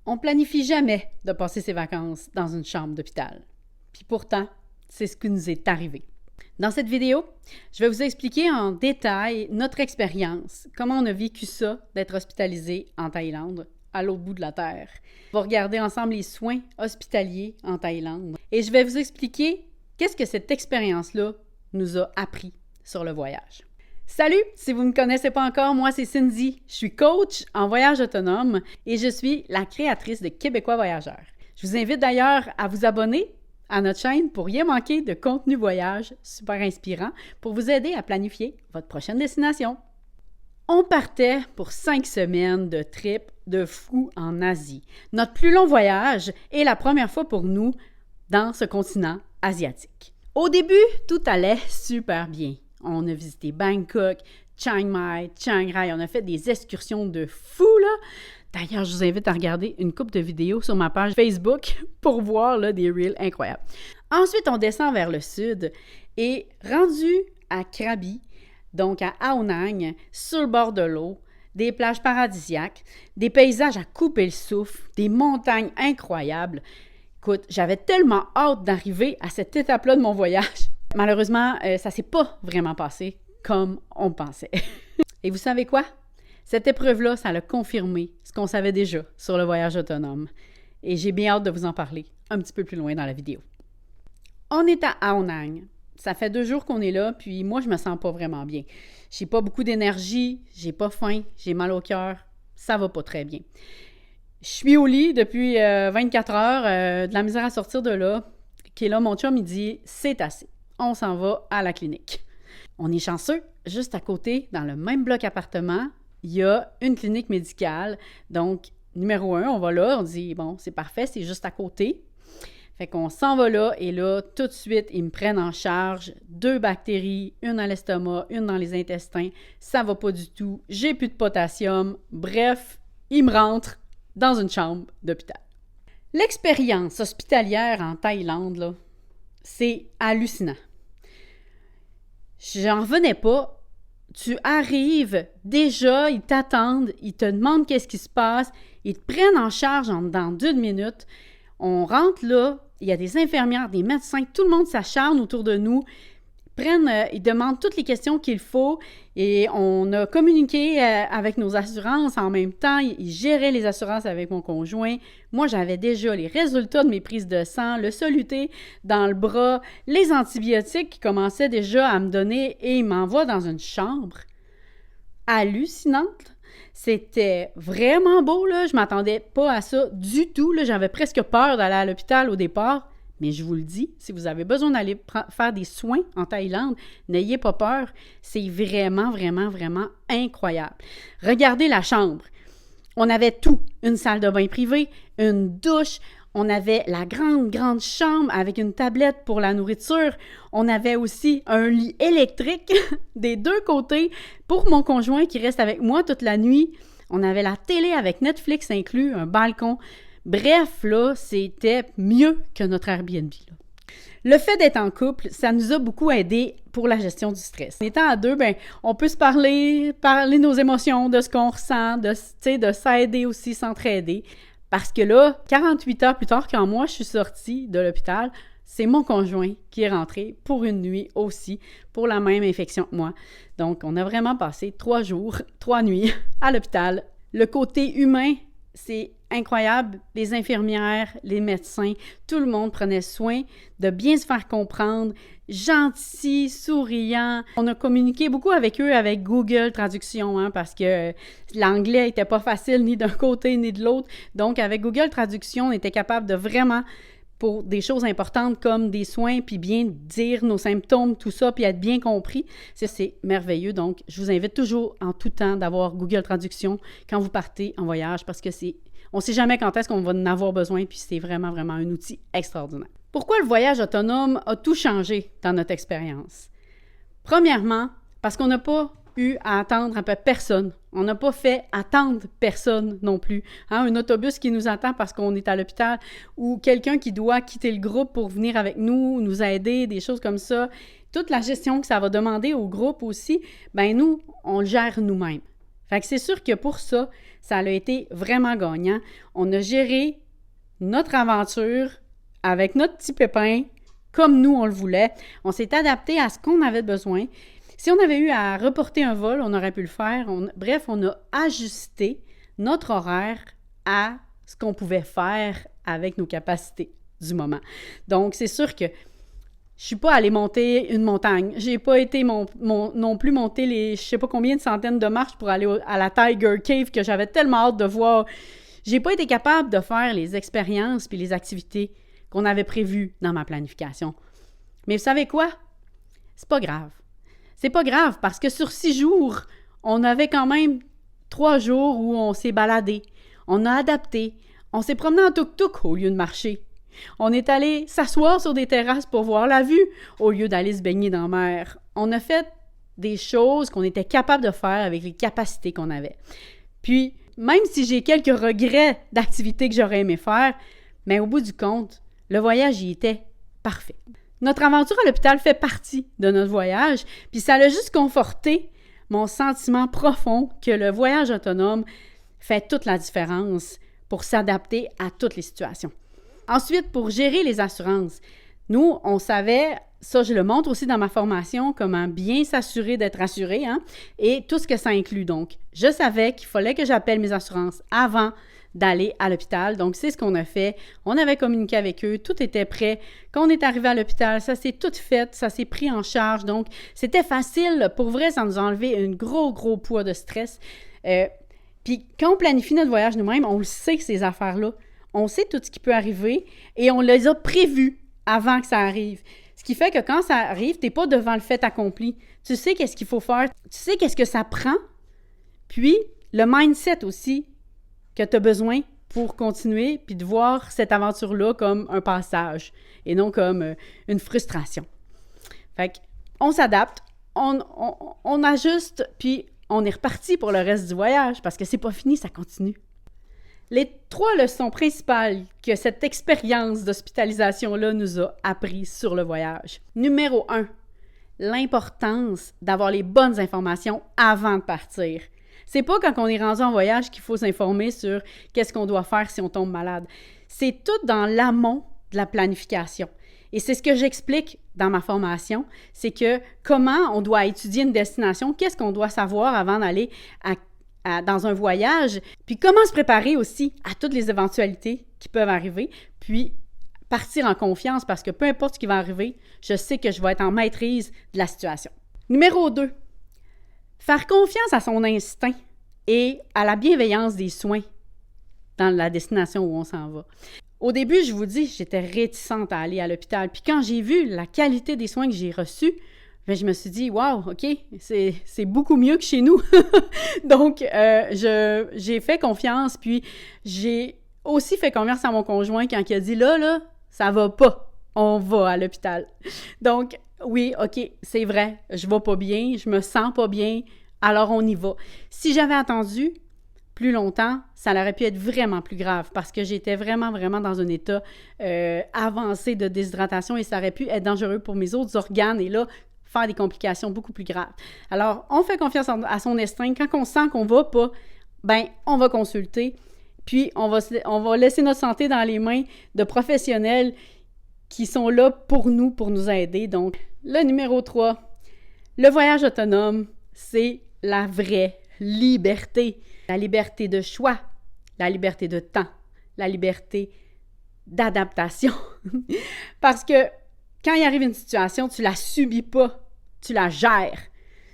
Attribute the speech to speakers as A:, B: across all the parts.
A: On planifie jamais de passer ses vacances dans une chambre d'hôpital. Puis pourtant, c'est ce qui nous est arrivé. Dans cette vidéo, je vais vous expliquer en détail notre expérience, comment on a vécu ça d'être hospitalisé en Thaïlande, à l'autre bout de la terre. On va regarder ensemble les soins hospitaliers en Thaïlande et je vais vous expliquer qu'est-ce que cette expérience-là nous a appris sur le voyage. Salut! Si vous ne me connaissez pas encore, moi c'est Cindy. Je suis coach en voyage autonome et je suis la créatrice de Québécois Voyageurs. Je vous invite d'ailleurs à vous abonner à notre chaîne pour rien manquer de contenu voyage super inspirant pour vous aider à planifier votre prochaine destination. On partait pour 5 semaines de trip de fou en Asie. Notre plus long voyage est la première fois pour nous dans ce continent asiatique. Au début, tout allait super bien. On a visité Bangkok, Chiang Mai, Chiang Rai. On a fait des excursions de fou, là. D'ailleurs, je vous invite à regarder une couple de vidéos sur ma page Facebook pour voir là, des reels incroyables. Ensuite, on descend vers le sud et rendu à Krabi, donc à Ao Nang, sur le bord de l'eau, des plages paradisiaques, des paysages à couper le souffle, des montagnes incroyables. Écoute, j'avais tellement hâte d'arriver à cette étape-là de mon voyage. Malheureusement, ça ne s'est pas vraiment passé comme on pensait. Et vous savez quoi? Cette épreuve-là, ça a confirmé ce qu'on savait déjà sur le voyage autonome. Et j'ai bien hâte de vous en parler un petit peu plus loin dans la vidéo. On est à Ao Nang. Ça fait 2 jours qu'on est là, puis moi, je me sens pas vraiment bien. J'ai pas beaucoup d'énergie, j'ai pas faim, j'ai mal au cœur. Ça va pas très bien. Je suis au lit depuis 24 heures, de la misère à sortir de là. Qui est là, mon chum, il dit « c'est assez ». On s'en va à la clinique. On est chanceux, juste à côté, dans le même bloc appartement, il y a une clinique médicale. Donc, numéro 1, on va là, on dit, bon, c'est parfait, c'est juste à côté. Fait qu'on s'en va là et là, tout de suite, ils me prennent en charge 2 bactéries, une à l'estomac, une dans les intestins. Ça va pas du tout, j'ai plus de potassium. Bref, ils me rentrent dans une chambre d'hôpital. L'expérience hospitalière en Thaïlande, là, c'est hallucinant. J'en revenais pas. Tu arrives, déjà, ils t'attendent, ils te demandent qu'est-ce qui se passe, ils te prennent en charge dans 2 minutes. On rentre là, il y a des infirmières, des médecins, tout le monde s'acharne autour de nous. Ils demandent toutes les questions qu'il faut et on a communiqué avec nos assurances en même temps. Ils géraient les assurances avec mon conjoint. Moi, j'avais déjà les résultats de mes prises de sang, le soluté dans le bras, les antibiotiques qui commençaient déjà à me donner et ils m'envoient dans une chambre hallucinante. C'était vraiment beau, là. Je m'attendais pas à ça du tout, là. J'avais presque peur d'aller à l'hôpital au départ. Mais je vous le dis, si vous avez besoin d'aller faire des soins en Thaïlande, n'ayez pas peur. C'est vraiment, vraiment, vraiment incroyable. Regardez la chambre. On avait tout. Une salle de bain privée, une douche. On avait la grande, grande chambre avec une tablette pour la nourriture. On avait aussi un lit électrique des 2 côtés pour mon conjoint qui reste avec moi toute la nuit. On avait la télé avec Netflix inclus, un balcon. Bref, là, c'était mieux que notre Airbnb, là. Le fait d'être en couple, ça nous a beaucoup aidé pour la gestion du stress. En étant à 2, on peut se parler nos émotions, de ce qu'on ressent, de s'aider aussi, s'entraider. Parce que là, 48 heures plus tard, quand moi, je suis sortie de l'hôpital, c'est mon conjoint qui est rentré pour une nuit aussi, pour la même infection que moi. Donc, on a vraiment passé 3 jours, 3 nuits à l'hôpital. Le côté humain, c'est incroyable. Les infirmières, les médecins, tout le monde prenait soin de bien se faire comprendre, gentils, souriants. On a communiqué beaucoup avec eux avec Google Traduction, parce que l'anglais n'était pas facile ni d'un côté ni de l'autre. Donc, avec Google Traduction, on était capable de vraiment, pour des choses importantes comme des soins, puis bien dire nos symptômes, tout ça, puis être bien compris. C'est merveilleux. Donc, je vous invite toujours en tout temps d'avoir Google Traduction quand vous partez en voyage parce que on ne sait jamais quand est-ce qu'on va en avoir besoin, puis c'est vraiment, vraiment un outil extraordinaire. Pourquoi le voyage autonome a tout changé dans notre expérience? Premièrement, parce qu'on n'a pas eu à attendre un peu personne. On n'a pas fait attendre personne non plus. Un autobus qui nous attend parce qu'on est à l'hôpital ou quelqu'un qui doit quitter le groupe pour venir avec nous, nous aider, des choses comme ça. Toute la gestion que ça va demander au groupe aussi, nous, on le gère nous-mêmes. Fait que c'est sûr que pour ça, ça a été vraiment gagnant. On a géré notre aventure avec notre petit pépin, comme nous on le voulait. On s'est adapté à ce qu'on avait besoin. Si on avait eu à reporter un vol, on aurait pu le faire. Bref, on a ajusté notre horaire à ce qu'on pouvait faire avec nos capacités du moment. Donc, c'est sûr que je suis pas allée monter une montagne. J'ai pas été non plus monter les je sais pas combien de centaines de marches pour aller à la Tiger Cave que j'avais tellement hâte de voir. J'ai pas été capable de faire les expériences puis les activités qu'on avait prévues dans ma planification. Mais vous savez quoi? C'est pas grave. C'est pas grave parce que sur 6 jours, on avait quand même 3 jours où on s'est baladé. On a adapté. On s'est promené en tuk-tuk au lieu de marcher. On est allé s'asseoir sur des terrasses pour voir la vue au lieu d'aller se baigner dans la mer. On a fait des choses qu'on était capable de faire avec les capacités qu'on avait. Puis, même si j'ai quelques regrets d'activités que j'aurais aimé faire, mais au bout du compte, le voyage y était parfait. Notre aventure à l'hôpital fait partie de notre voyage, puis ça a juste conforté mon sentiment profond que le voyage autonome fait toute la différence pour s'adapter à toutes les situations. Ensuite, pour gérer les assurances, nous, on savait, ça je le montre aussi dans ma formation, comment bien s'assurer d'être assuré, et tout ce que ça inclut. Donc, je savais qu'il fallait que j'appelle mes assurances avant d'aller à l'hôpital. Donc, c'est ce qu'on a fait. On avait communiqué avec eux, tout était prêt. Quand on est arrivé à l'hôpital, ça s'est tout fait, ça s'est pris en charge. Donc, c'était facile. Pour vrai, ça nous a enlevé un gros poids de stress. Puis, quand on planifie notre voyage nous-mêmes, on le sait, ces affaires-là. On sait tout ce qui peut arriver et on les a prévus avant que ça arrive. Ce qui fait que quand ça arrive, tu n'es pas devant le fait accompli. Tu sais qu'est-ce qu'il faut faire, tu sais qu'est-ce que ça prend, puis le mindset aussi que tu as besoin pour continuer puis de voir cette aventure-là comme un passage et non comme une frustration. Fait qu'on s'adapte, on ajuste, puis on est reparti pour le reste du voyage parce que c'est pas fini, ça continue. Les 3 leçons principales que cette expérience d'hospitalisation-là nous a apprises sur le voyage. Numéro 1, l'importance d'avoir les bonnes informations avant de partir. C'est pas quand on est rendu en voyage qu'il faut s'informer sur qu'est-ce qu'on doit faire si on tombe malade. C'est tout dans l'amont de la planification. Et c'est ce que j'explique dans ma formation, c'est que comment on doit étudier une destination, qu'est-ce qu'on doit savoir avant d'aller dans un voyage, puis comment se préparer aussi à toutes les éventualités qui peuvent arriver, puis partir en confiance parce que peu importe ce qui va arriver, je sais que je vais être en maîtrise de la situation. Numéro 2, faire confiance à son instinct et à la bienveillance des soins dans la destination où on s'en va. Au début, je vous dis, j'étais réticente à aller à l'hôpital, puis quand j'ai vu la qualité des soins que j'ai reçus, bien, je me suis dit, wow, OK, c'est beaucoup mieux que chez nous. Donc, j'ai fait confiance, puis j'ai aussi fait confiance à mon conjoint quand il a dit, là, ça va pas, on va à l'hôpital. Donc, oui, OK, c'est vrai, je vais pas bien, je me sens pas bien, alors on y va. Si j'avais attendu plus longtemps, ça aurait pu être vraiment plus grave parce que j'étais vraiment dans un état avancé de déshydratation et ça aurait pu être dangereux pour mes autres organes et là, faire des complications beaucoup plus graves. Alors, on fait confiance à son instinct. Quand on sent qu'on va pas, ben on va consulter, puis on va laisser notre santé dans les mains de professionnels qui sont là pour nous aider. Donc, le numéro 3, le voyage autonome, c'est la vraie liberté. La liberté de choix, la liberté de temps, la liberté d'adaptation. Parce que quand il arrive une situation, tu la subis pas, tu la gères.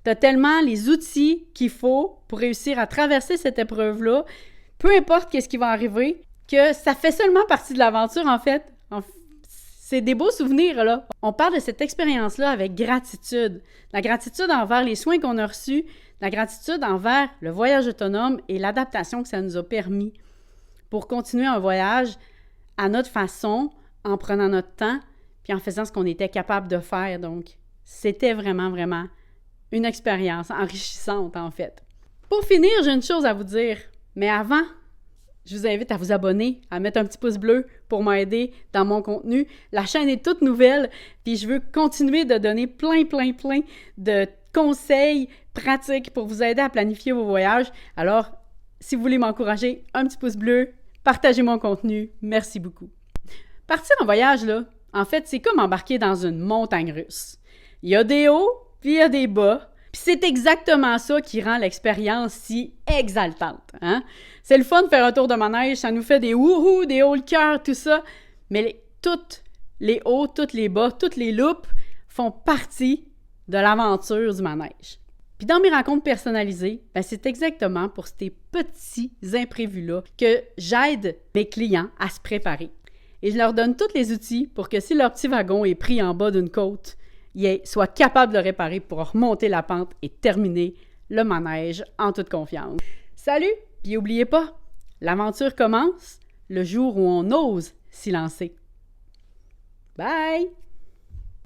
A: Tu as tellement les outils qu'il faut pour réussir à traverser cette épreuve-là, peu importe ce qui va arriver, que ça fait seulement partie de l'aventure, en fait. C'est des beaux souvenirs, là. On parle de cette expérience-là avec gratitude. La gratitude envers les soins qu'on a reçus, la gratitude envers le voyage autonome et l'adaptation que ça nous a permis pour continuer un voyage à notre façon, en prenant notre temps, puis en faisant ce qu'on était capable de faire. Donc, c'était vraiment une expérience enrichissante, en fait. Pour finir, j'ai une chose à vous dire. Mais avant, je vous invite à vous abonner, à mettre un petit pouce bleu pour m'aider dans mon contenu. La chaîne est toute nouvelle, puis je veux continuer de donner plein de conseils, pratiques pour vous aider à planifier vos voyages. Alors, si vous voulez m'encourager, un petit pouce bleu, partagez mon contenu. Merci beaucoup. Partir en voyage, là, en fait, c'est comme embarquer dans une montagne russe. Il y a des hauts, puis il y a des bas. Puis c'est exactement ça qui rend l'expérience si exaltante. Hein? C'est le fun de faire un tour de manège, ça nous fait des wouhou, des hauts le cœur, tout ça. Mais toutes les hauts, toutes les bas, toutes les loupes font partie de l'aventure du manège. Puis dans mes rencontres personnalisées, c'est exactement pour ces petits imprévus-là que j'aide mes clients à se préparer. Et je leur donne tous les outils pour que si leur petit wagon est pris en bas d'une côte, ils soient capables de le réparer pour remonter la pente et terminer le manège en toute confiance. Salut! Puis n'oubliez pas, l'aventure commence le jour où on ose s'y lancer. Bye!